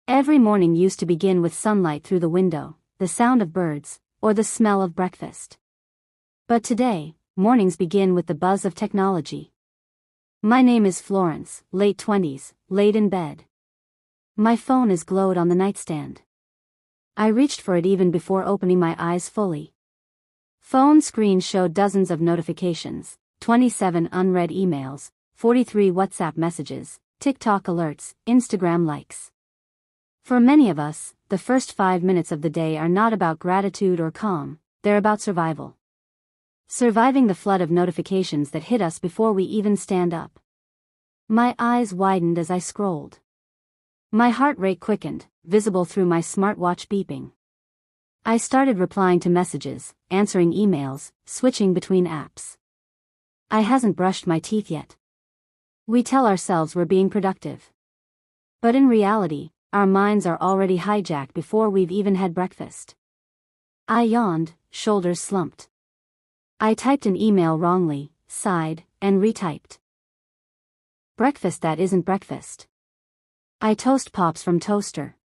Every morning used to begin with sunlight through the window, the sound of birds, or the smell of breakfast. But today, mornings begin with the buzz of technology. My name is Florence, late 20s, laid in bed. My phone is glowed on the nightstand. I reached for it even before opening my eyes fully. Phone screen showed dozens of notifications, 27 unread emails, 43 WhatsApp messages, TikTok alerts, Instagram likes. For many of us, the first 5 minutes of the day are not about gratitude or calm, they're about survival. Surviving the flood of notifications that hit us before we even stand up. My eyes widened as I scrolled. My heart rate quickened, visible through my smartwatch beeping. I started replying to messages, answering emails, switching between apps. I hasn't brushed my teeth yet. We tell ourselves we're being productive. But in reality, our minds are already hijacked before we've even had breakfast. I yawned, shoulders slumped. I typed an email wrongly, sighed, and retyped. Breakfast that isn't breakfast. I toast pops from toaster.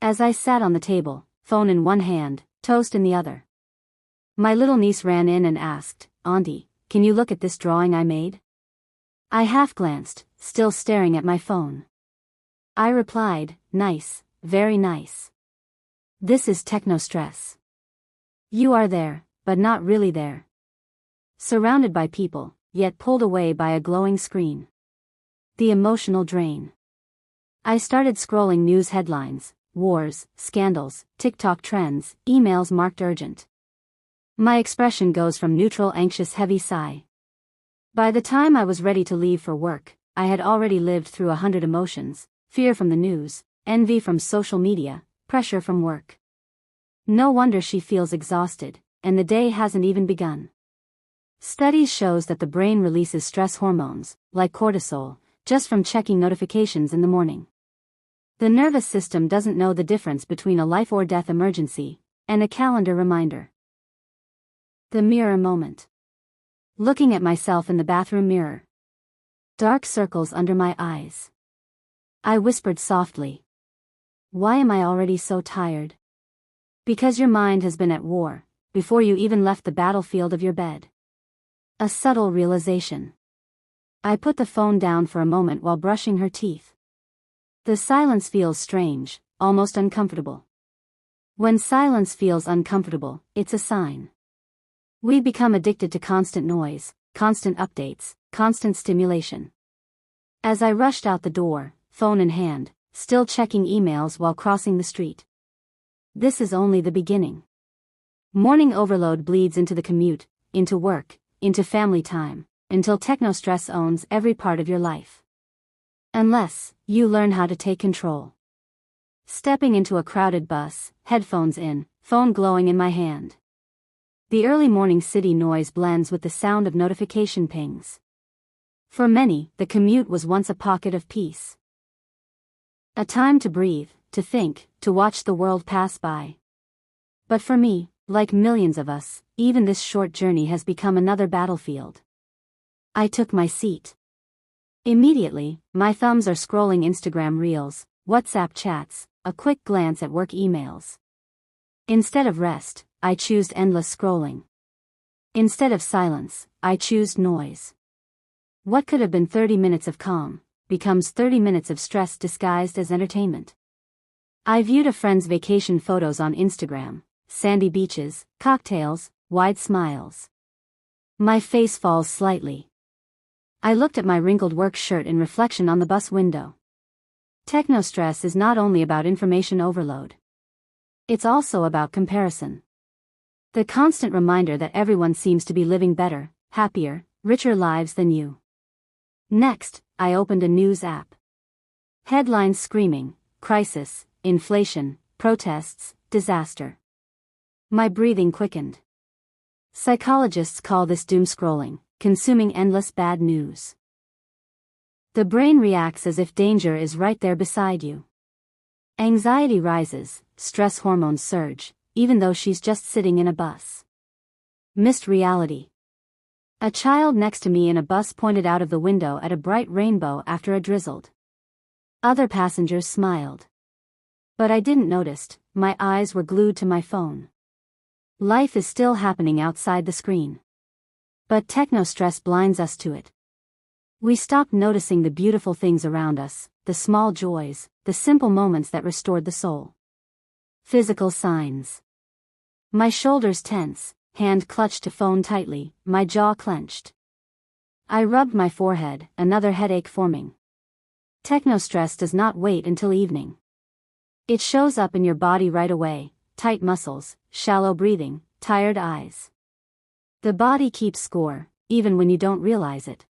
As I sat on the table, phone in one hand, toast in the other. My little niece ran in and asked, "Auntie, can you look at this drawing I made?" I half glanced, still staring at my phone. I replied, "Nice, very nice. This is Technostress. You are there, but not really there. Surrounded by people, yet pulled away by a glowing screen. The emotional drain." I started scrolling news headlines, wars, scandals, TikTok trends, emails marked urgent. My expression goes from neutral anxious heavy sigh. By the time I was ready to leave for work, I had already lived through 100 emotions, fear from the news, envy from social media, pressure from work. No wonder she feels exhausted, and the day hasn't even begun. Studies shows that the brain releases stress hormones, like cortisol, just from checking notifications in the morning. The nervous system doesn't know the difference between a life or death emergency and a calendar reminder. The mirror moment. Looking at myself in the bathroom mirror. Dark circles under my eyes. I whispered softly. "Why am I already so tired?" Because your mind has been at war, before you even left the battlefield of your bed. A subtle realization. I put the phone down for a moment while brushing her teeth. The silence feels strange, almost uncomfortable. When silence feels uncomfortable, it's a sign. We become addicted to constant noise, constant updates, constant stimulation. As I rushed out the door, phone in hand, still checking emails while crossing the street. This is only the beginning. Morning overload bleeds into the commute, into work, into family time, until technostress owns every part of your life. Unless you learn how to take control. Stepping into a crowded bus, headphones in, phone glowing in my hand. The early morning city noise blends with the sound of notification pings. For many, the commute was once a pocket of peace. A time to breathe, to think, to watch the world pass by. But for me, like millions of us, even this short journey has become another battlefield. I took my seat. Immediately, my thumbs are scrolling Instagram reels, WhatsApp chats, a quick glance at work emails. Instead of rest, I choose endless scrolling. Instead of silence, I choose noise. What could have been 30 minutes of calm, becomes 30 minutes of stress disguised as entertainment. I viewed a friend's vacation photos on Instagram, sandy beaches, cocktails, wide smiles. My face falls slightly. I looked at my wrinkled work shirt in reflection on the bus window. Technostress is not only about information overload. It's also about comparison. The constant reminder that everyone seems to be living better, happier, richer lives than you. Next, I opened a news app. Headlines screaming, crisis, inflation, protests, disaster. My breathing quickened. Psychologists call this doom scrolling, consuming endless bad news. The brain reacts as if danger is right there beside you. Anxiety rises, stress hormones surge, even though she's just sitting in a bus. Missed reality. A child next to me in a bus pointed out of the window at a bright rainbow after a drizzled. Other passengers smiled. But I didn't notice, my eyes were glued to my phone. Life is still happening outside the screen. But technostress blinds us to it. We stop noticing the beautiful things around us, the small joys, the simple moments that restored the soul. Physical signs. My shoulders tense, hand clutched to phone tightly, my jaw clenched. I rubbed my forehead, another headache forming. Technostress does not wait until evening. It shows up in your body right away, tight muscles, shallow breathing, tired eyes. The body keeps score, even when you don't realize it.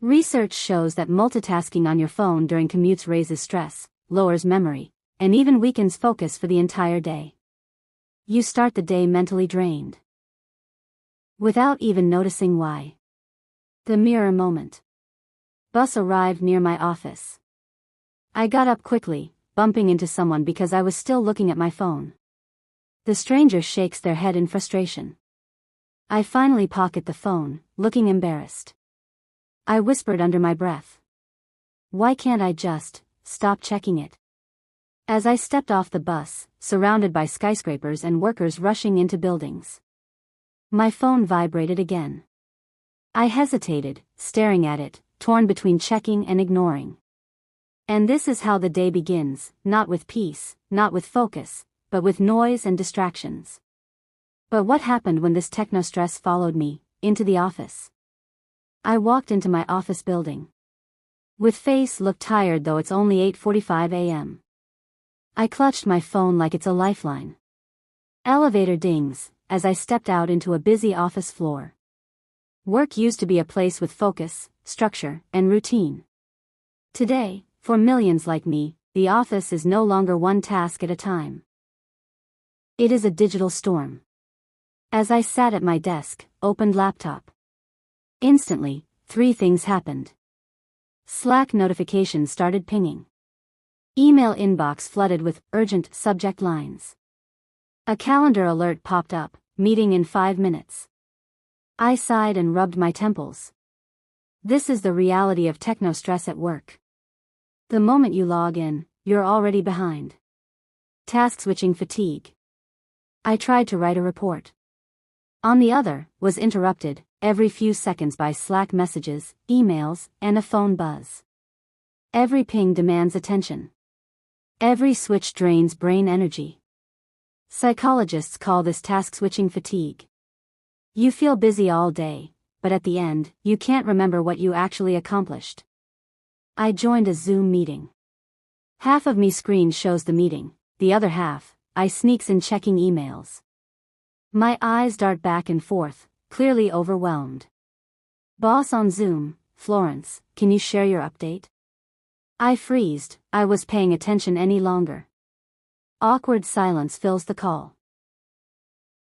Research shows that multitasking on your phone during commutes raises stress, lowers memory, and even weakens focus for the entire day. You start the day mentally drained, without even noticing why. The mirror moment. Bus arrived near my office. I got up quickly, bumping into someone because I was still looking at my phone. The stranger shakes their head in frustration. I finally pocket the phone, looking embarrassed. I whispered under my breath. Why can't I just stop checking it? As I stepped off the bus, surrounded by skyscrapers and workers rushing into buildings, my phone vibrated again. I hesitated, staring at it, torn between checking and ignoring. And this is how the day begins, not with peace, not with focus, but with noise and distractions. But what happened when this technostress followed me into the office? I walked into my office building. With face looked tired though it's only 8:45 a.m. I clutched my phone like it's a lifeline. Elevator dings, as I stepped out into a busy office floor. Work used to be a place with focus, structure, and routine. Today, for millions like me, the office is no longer one task at a time. It is a digital storm. As I sat at my desk, opened laptop. Instantly, 3 things happened. Slack notifications started pinging. Email inbox flooded with urgent subject lines. A calendar alert popped up, meeting in 5 minutes. I sighed and rubbed my temples. This is the reality of technostress at work. The moment you log in, you're already behind. Task switching fatigue. I tried to write a report. On the other, was interrupted every few seconds by Slack messages, emails, and a phone buzz. Every ping demands attention. Every switch drains brain energy. Psychologists call this task switching fatigue. You feel busy all day, but at the end, you can't remember what you actually accomplished. I joined a Zoom meeting. Half of me screen shows the meeting, the other half, I sneaks in checking emails. My eyes dart back and forth, clearly overwhelmed. Boss on Zoom, Florence, can you share your update? I freezed, I was paying attention any longer. Awkward silence fills the call.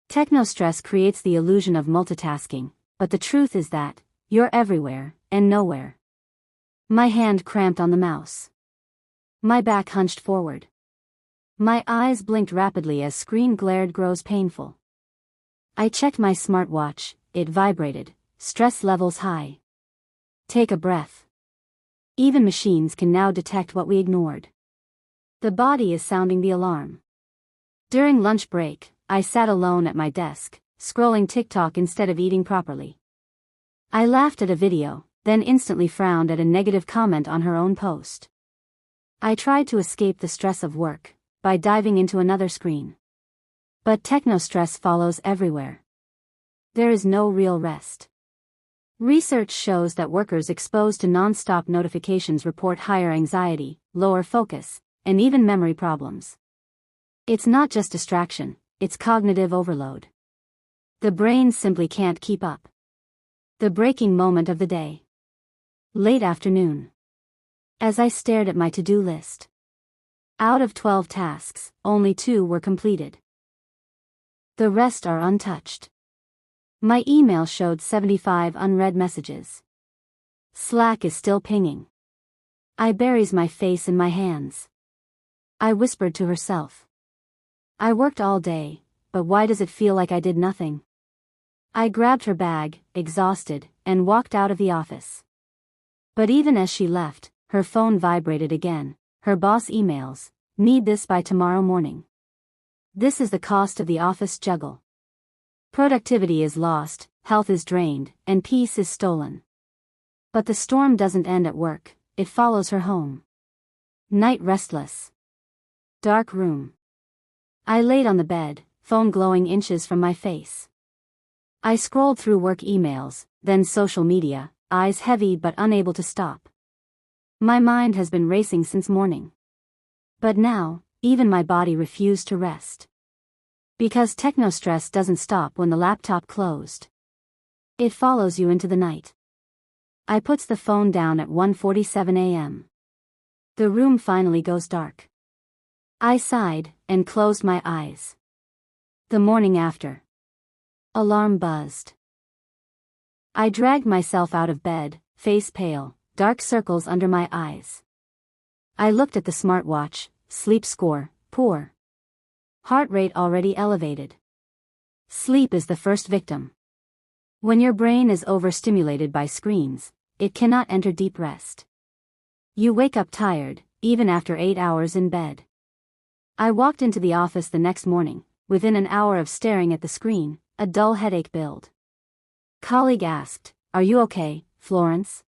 Technostress creates the illusion of multitasking, but the truth is that you're everywhere and nowhere. My hand cramped on the mouse. My back hunched forward. My eyes blinked rapidly as screen glared grows painful. I checked my smartwatch, it vibrated, stress levels high. Take a breath. Even machines can now detect what we ignored. The body is sounding the alarm. During lunch break, I sat alone at my desk, scrolling TikTok instead of eating properly. I laughed at a video, then instantly frowned at a negative comment on her own post. I tried to escape the stress of work by diving into another screen. But technostress follows everywhere. There is no real rest. Research shows that workers exposed to non-stop notifications report higher anxiety, lower focus, and even memory problems. It's not just distraction, it's cognitive overload. The brain simply can't keep up. The breaking moment of the day. Late afternoon. As I stared at my to-do list. Out of 12 tasks, only 2 were completed. The rest are untouched. My email showed 75 unread messages. Slack is still pinging. I buries my face in my hands. I whispered to herself. I worked all day, but why does it feel like I did nothing? I grabbed her bag, exhausted, and walked out of the office. But even as she left, her phone vibrated again, her boss emails, Need this by tomorrow morning. This is the cost of the office juggle. Productivity is lost, health is drained, and peace is stolen. But the storm doesn't end at work, it follows her home. Night restless. Dark room. I laid on the bed, phone glowing inches from my face. I scrolled through work emails, then social media, eyes heavy but unable to stop. My mind has been racing since morning. But now, even my body refused to rest. Because Technostress doesn't stop when the laptop closed. It follows you into the night. I puts the phone down at 1:47 a.m. The room finally goes dark. I sighed, and closed my eyes. The morning after. Alarm buzzed. I dragged myself out of bed, face pale, dark circles under my eyes. I looked at the smartwatch, sleep score, poor. Heart rate already elevated. Sleep is the first victim. When your brain is overstimulated by screens, it cannot enter deep rest. You wake up tired, even after 8 hours in bed. I walked into the office the next morning, within an hour of staring at the screen, a dull headache build. Colleague asked, "Are you okay, Florence?"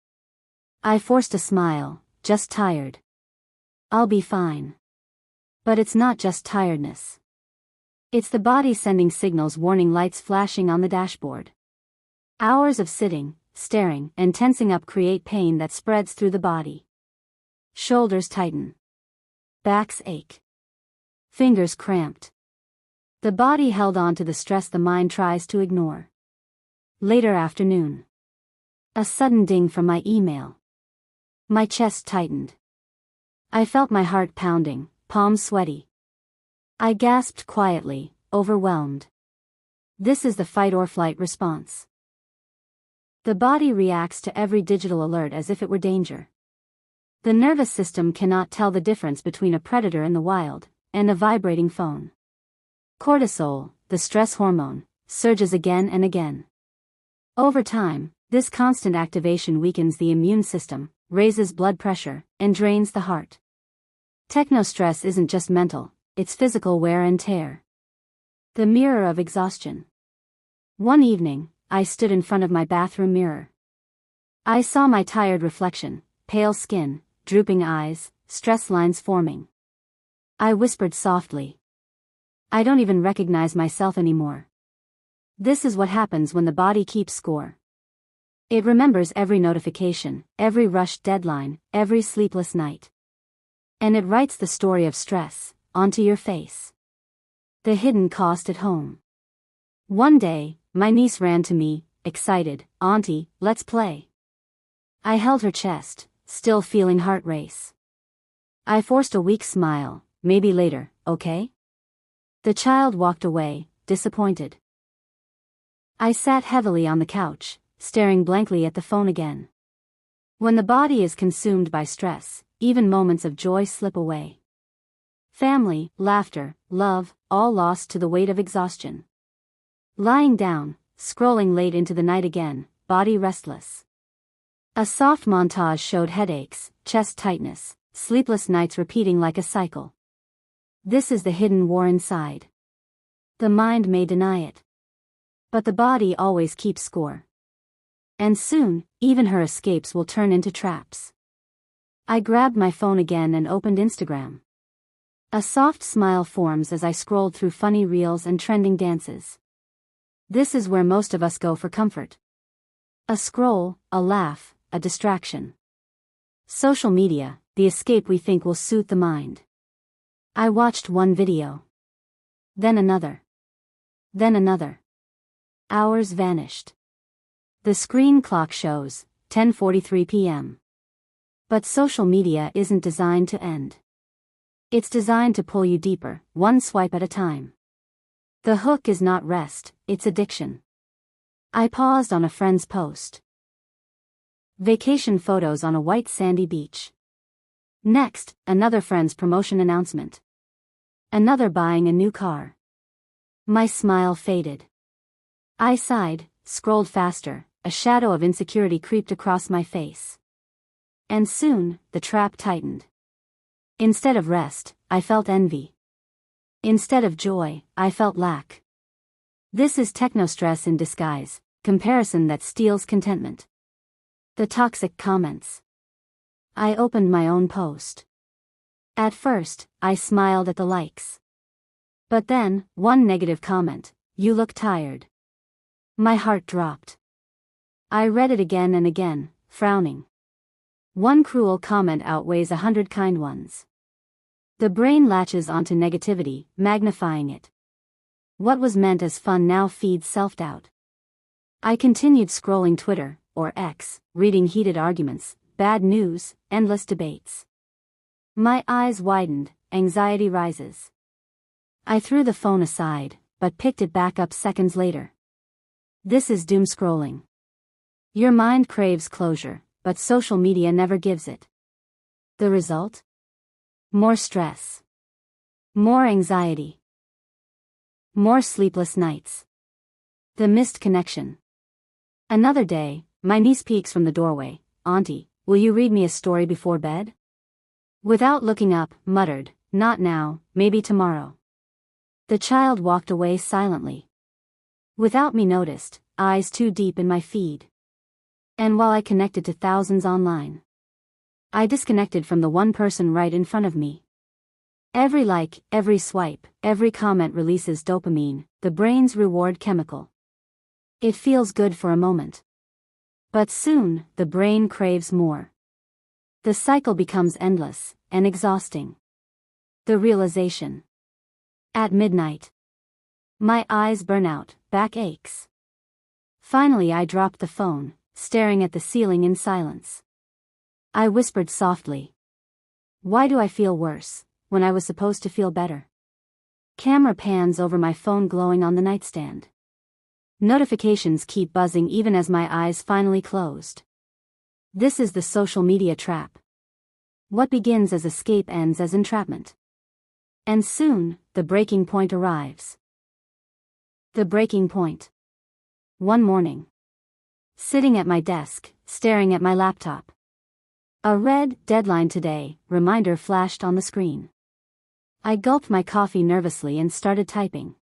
I forced a smile, "Just tired." "I'll be fine." But it's not just tiredness. It's the body sending signals, warning lights flashing on the dashboard. Hours of sitting, staring, and tensing up create pain that spreads through the body. Shoulders tighten. Backs ache. Fingers cramped. The body held on to the stress the mind tries to ignore. Later afternoon. A sudden ding from my email. My chest tightened. I felt my heart pounding, palms sweaty. I gasped quietly, overwhelmed. This is the fight or flight response. The body reacts to every digital alert as if it were danger. The nervous system cannot tell the difference between a predator in the wild and a vibrating phone. Cortisol, the stress hormone, surges again and again. Over time, this constant activation weakens the immune system, raises blood pressure, and drains the heart. Technostress isn't just mental, it's physical wear and tear. The mirror of exhaustion. One evening, I stood in front of my bathroom mirror. I saw my tired reflection, pale skin, drooping eyes, stress lines forming. I whispered softly. I don't even recognize myself anymore. This is what happens when the body keeps score. It remembers every notification, every rushed deadline, every sleepless night. And it writes the story of stress onto your face. The hidden cost at home. One day, my niece ran to me, excited, "Auntie, let's play." I held her chest, still feeling heart race. I forced a weak smile, "Maybe later, okay?" The child walked away, disappointed. I sat heavily on the couch, staring blankly at the phone again. When the body is consumed by stress, even moments of joy slip away. Family, laughter, love, all lost to the weight of exhaustion. Lying down, scrolling late into the night again, body restless. A soft montage showed headaches, chest tightness, sleepless nights repeating like a cycle. This is the hidden war inside. The mind may deny it. But the body always keeps score. And soon, even her escapes will turn into traps. I grabbed my phone again and opened Instagram. A soft smile forms as I scrolled through funny reels and trending dances. This is where most of us go for comfort. A scroll, a laugh, a distraction. Social media, the escape we think will soothe the mind. I watched one video. Then another. Then another. Hours vanished. The screen clock shows 10:43 p.m. But social media isn't designed to end. It's designed to pull you deeper, one swipe at a time. The hook is not rest, it's addiction. I paused on a friend's post. Vacation photos on a white sandy beach. Next, another friend's promotion announcement. Another buying a new car. My smile faded. I sighed, scrolled faster, a shadow of insecurity creeped across my face. And soon, the trap tightened. Instead of rest, I felt envy. Instead of joy, I felt lack. This is technostress in disguise, comparison that steals contentment. The toxic comments. I opened my own post. At first, I smiled at the likes. But then, one negative comment, "You look tired." My heart dropped. I read it again and again, frowning. One cruel comment outweighs 100 kind ones. The brain latches onto negativity, magnifying it. What was meant as fun now feeds self-doubt. I continued scrolling Twitter, or X, reading heated arguments, bad news, endless debates. My eyes widened, anxiety rises. I threw the phone aside, but picked it back up seconds later. This is doom scrolling. Your mind craves closure, but social media never gives it. The result? More stress. More anxiety. More sleepless nights. The missed connection. Another day, my niece peeks from the doorway. "Auntie, will you read me a story before bed?" Without looking up, muttered, "Not now, maybe tomorrow." The child walked away silently. Without me noticed, eyes too deep in my feed. And while I connected to thousands online, I disconnected from the one person right in front of me. Every like, every swipe, every comment releases dopamine, the brain's reward chemical. It feels good for a moment. But soon, the brain craves more. The cycle becomes endless and exhausting. The realization. At midnight. My eyes burn out, back aches. Finally I dropped the phone, staring at the ceiling in silence. I whispered softly. Why do I feel worse, when I was supposed to feel better? Camera pans over my phone glowing on the nightstand. Notifications keep buzzing even as my eyes finally closed. This is the social media trap. What begins as escape ends as entrapment. And soon, the breaking point arrives. The breaking point. One morning. Sitting at my desk, staring at my laptop. A red deadline today reminder flashed on the screen. I gulped my coffee nervously and started typing.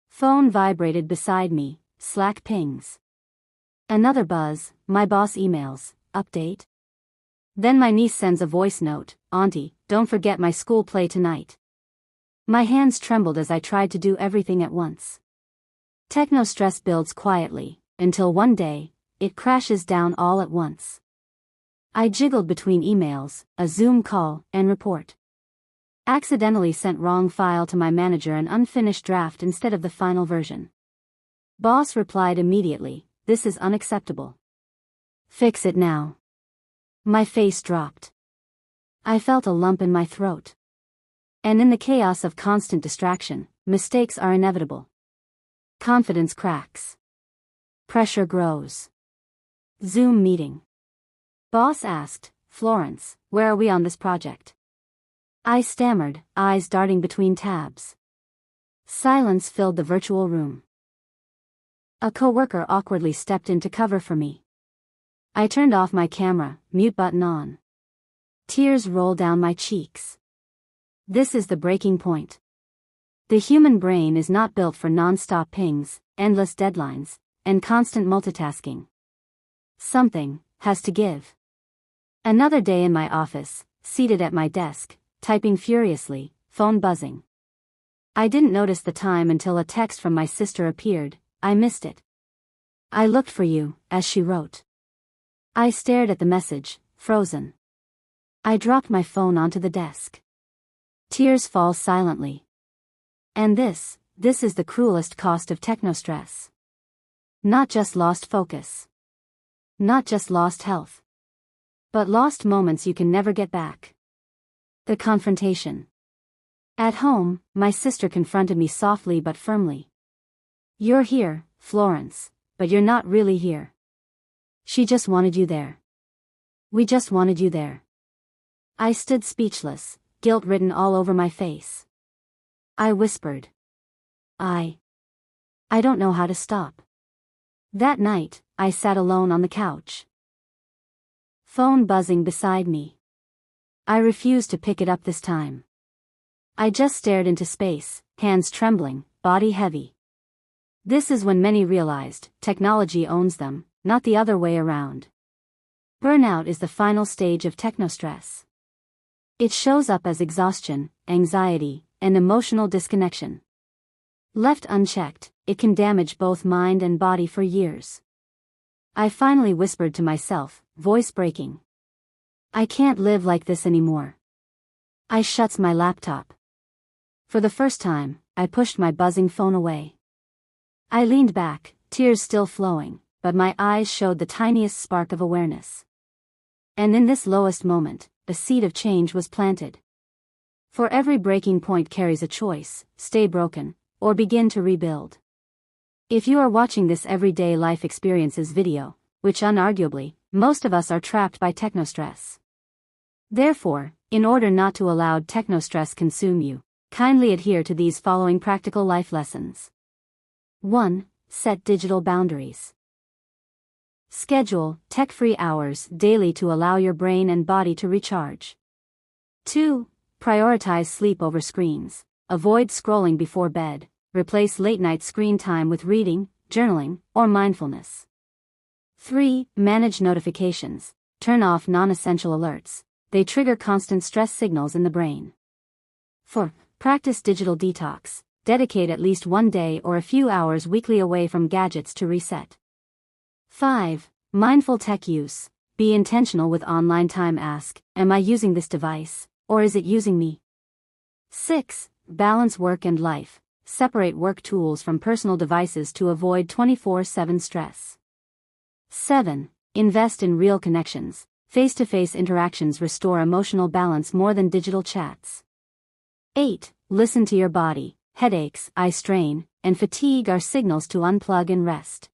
Phone vibrated beside me, Slack pings. Another buzz, my boss emails, update. Then my niece sends a voice note, "Auntie, don't forget my school play tonight." My hands trembled as I tried to do everything at once. Technostress builds quietly, until one day, it crashes down all at once. I jiggled between emails, a Zoom call, and report. Accidentally sent wrong file to my manager, an unfinished draft instead of the final version. Boss replied immediately, "This is unacceptable. Fix it now." My face dropped. I felt a lump in my throat. And in the chaos of constant distraction, mistakes are inevitable. Confidence cracks. Pressure grows. Zoom meeting. Boss asked, "Florence, where are we on this project?" I stammered, eyes darting between tabs. Silence filled the virtual room. A coworker awkwardly stepped in to cover for me. I turned off my camera, mute button on. Tears rolled down my cheeks. This is the breaking point. The human brain is not built for non-stop pings, endless deadlines, and constant multitasking. Something has to give. Another day in my office, seated at my desk, typing furiously, phone buzzing. I didn't notice the time until a text from my sister appeared. I missed it. "I looked for you," as she wrote. I stared at the message, frozen. I dropped my phone onto the desk. Tears fall silently. And this is the cruelest cost of technostress. Not just lost focus. Not just lost health. But lost moments you can never get back. The confrontation. At home, my sister confronted me softly but firmly. "You're here, Florence, but you're not really here. She just wanted you there. We just wanted you there." I stood speechless, guilt written all over my face. I whispered. I don't know how to stop." That night, I sat alone on the couch. Phone buzzing beside me. I refused to pick it up this time. I just stared into space, hands trembling, body heavy. This is when many realized, technology owns them, not the other way around. Burnout is the final stage of technostress. It shows up as exhaustion, anxiety, and emotional disconnection. Left unchecked, it can damage both mind and body for years. I finally whispered to myself, voice breaking. I can't live like this anymore. I shuts my laptop. For the first time, I pushed my buzzing phone away. I leaned back, tears still flowing, but my eyes showed the tiniest spark of awareness. And in this lowest moment, a seed of change was planted. For every breaking point carries a choice: stay broken, or begin to rebuild. If you are watching this everyday life experiences video, which unarguably, most of us are trapped by technostress. Therefore, in order not to allow technostress consume you, kindly adhere to these following practical life lessons. 1. Set digital boundaries. Schedule tech-free hours daily to allow your brain and body to recharge. 2. Prioritize sleep over screens. Avoid scrolling before bed. Replace late-night screen time with reading, journaling, or mindfulness. 3. Manage notifications. Turn off non-essential alerts. They trigger constant stress signals in the brain. 4. Practice digital detox. Dedicate at least one day or a few hours weekly away from gadgets to reset. 5. Mindful tech use. Be intentional with online time. Ask, am I using this device, or is it using me? 6. Balance work and life. Separate work tools from personal devices to avoid 24/7 stress. 7. Invest in real connections. Face-to-face interactions restore emotional balance more than digital chats. 8. Listen to your body. Headaches, eye strain, and fatigue are signals to unplug and rest.